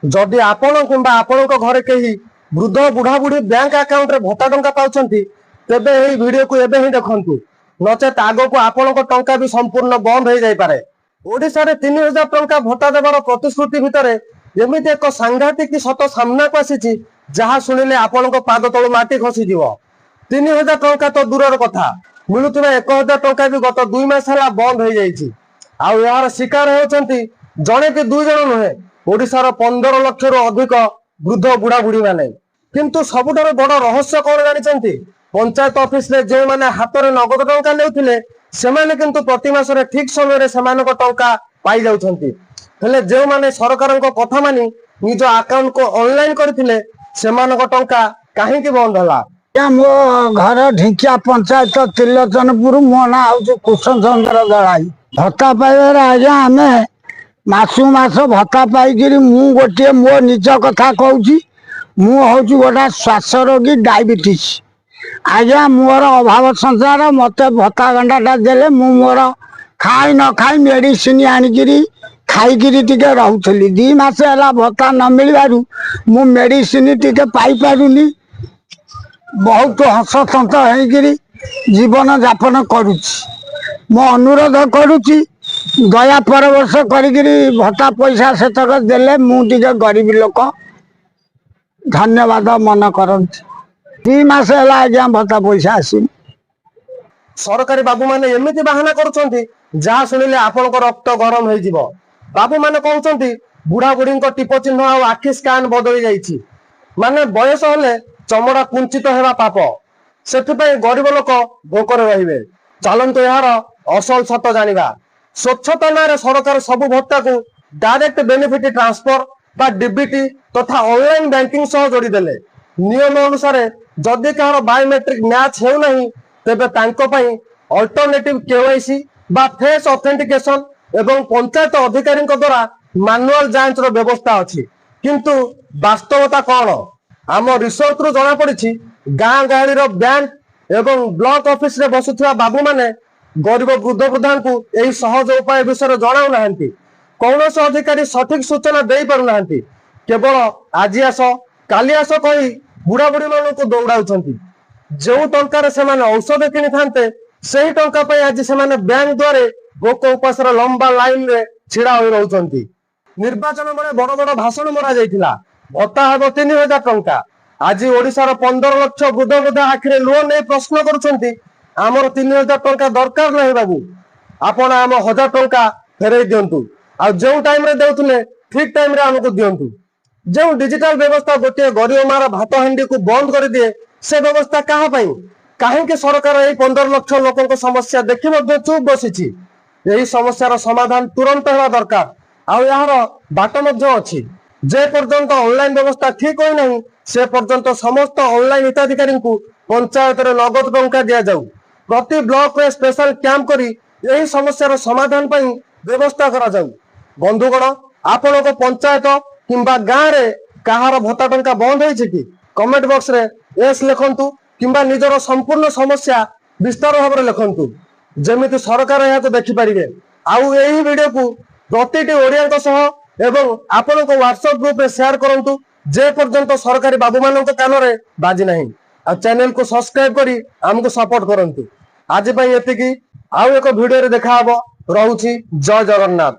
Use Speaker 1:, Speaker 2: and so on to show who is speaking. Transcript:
Speaker 1: जदि आपण किंबा आपण घरे कहीं वृद्ध बुढ़ा बुढ़ी बैंक अकाउंट रे भत्ता टंका पाउछंती तेबे एही वीडियो को एबे ही देखंतु नचेत आगो को आपण टंका भी संपूर्ण बंद हो जाई पारे। ओडिशा रे 3000 टंका भत्ता देवार प्रतिश्रुति भितरे एमिति एक सांघातिक सत सामना को आसीची जहा सुनिले आपण पाद तळु माटी खसी जीवो। 3000 टंका तो दूरर कथा मिलुथिबा 1000 टंका भी गत 2 मास हला बंद हो जाईची। आउ यार शिकार होचंती जणे कि दुई जण नुहे ओडिशार 15 लाख रु अधिक वृद्ध बुढ़ा बुढ़ी माने। किंतु सबुठार बड़ रहस्य कौन जानिचंती पंचायत ऑफिस रे जे माने हाथ रे नगद टंका लेउथिले सेमाने किंतु प्रति मास रे ठीक समय रे सेमानको टंका पाई जाउछंती। हेले जे माने सरकारको कथा मानी निज अकाउंट को ऑनलाइन करथिले सेमानको टंका काहे कि बंद हला।
Speaker 2: मो घर ढिंकिया पंचायत त्रिलोचनपुर मो ना हूँ कुशन चंद्र दलाई भत्ता पाइबार आज्ञा आम मासु मास भत्ता पाइकी मु गोटे मो निज कथा कहूँ मुझे गोटा श्वास रोगी डायबिटीज आज्ञा मोर अभाव संसार मत भत्ता गंडाटा देले मु मोर खाई न खाई मेडिसिन आनिकी खाईकिरी टिके रहूली 2 मास है भत्ता न मिलू मु मेडिसिन टिके पाई पारुनी बहुत हसतंत होकर जीवन यापन करुच्ची। मो अनुरोध करुच्ची दया परवर्ष करी भत्ता पैसा सेतक देले मुझे गरीब लोक धन्यवाद मन करती 2 मास है आज्ञा भत्ता पैसा आसी।
Speaker 1: सरकारी बाबू माने एमिति बाहाना करुछंती जहा सुनिले आपनक रक्त गरम हो जिवो। बाबू माने कहउछंती बुढ़ा बुढ़ी टिप चिन्ह आ आखि स्कैन बदली जाइछि माने बयस हेले चमड़ा कुंचित हेबा पाप सेथिपई गरीब लोक भोकर रहिबे। चलंतु यार असल सत जानिबा स्वच्छता नारे सरकार सबु भत्ता को डायरेक्ट बेनिफिट ट्रांसफर बा डीबीटी तथा ऑनलाइन बैंकिंग सह जोड़ी देले। नियम अनुसार जदि कहार बायोमेट्रिक मैच हेउ नाही तेबे तांको पई अल्टरनेटिव केवाईसी बा फेस ऑथेंटिकेशन एवं पंचायत अधिकारी द्वारा मैनुअल जांच रो व्यवस्था अछि। किंतु वास्तवता कौन आम रिसर्च रु जना पड़ी गाँ गाड़ी बैंक एवं ब्लॉक ऑफिस रे बसुथिबा बाबू माने गरीब वृद्ध वृद्धा को यही सहज उपाय विषय जनाऊ नाहंती। कौनसी अधिकारी सठिक सूचना दे पारु नाहंती केवल आज आस काली आस कही बुढ़ा बुढ़ी मान को दौड़ाउछंती। जो टंकार से औषध किनी थांते सही टंका पई आज से बैंक द्वारे भोक उपास लंबा लाइन रे छिड़ा होई रहउछंती। निर्वाचन बेले बड़ बड़ भाषण मरा जाइथिला भत्ता हेबो 3000 टंका। आज ओडिशार 15 लाख वृद्ध वृद्धा आखिरे लुह नहीं प्रश्न करुछंती आमर 3000 टंका दरकार नहीं बाबू आपण आम 1000 टंका फेरई दियंतु आ जो टाइम रे देउथले ठीक टाइम रे हमको दियंतु। जो डिजिटल व्यवस्था गोटे गरीब मार भात हांडी को बंद कर दिए से व्यवस्था कहा पई काहे सरकार यही 15 लाख लोक समस्या देखि मध्ये चुप बसिछि। यही समस्यार समाधान तुरंत हेबा दरकार आ यार बाट मध्ये अछि। जे पर्यंत ऑनलाइन व्यवस्था ठीक होई नहीं से पर्यंत समस्त ऑनलाइन हिताधिकारी को पंचायत रे नगद टंका दिया जाऊ। प्रति ब्लॉक रे स्पेशल कैंप करी यही समस्यार समाधान पई व्यवस्था करा जाऊ। बंधुगण आपण को पंचायत किंबा गाँव रे कहार भत्ता टंका बंद होइछि कि कमेंट बॉक्स रे एस लिखंतु किंबा निजर संपूर्ण समस्या विस्तार भाव लिखंतु जेमिति सरकार यह देखि पारिबे। आउ एही वीडियो को प्रतिटी ओडिया सह एवं आपण को व्हाट्सएप ग्रुप रे शेयर करंतु जे पर्यंत सरकारी बाबू मान कान रे बाजी नहीं। आ चैनल को सब्सक्राइब करी हमको सपोर्ट करंतु। आज पई एतिकी आउ एक वीडियो रे देखा हबो। रहउछि जय जगन्नाथ।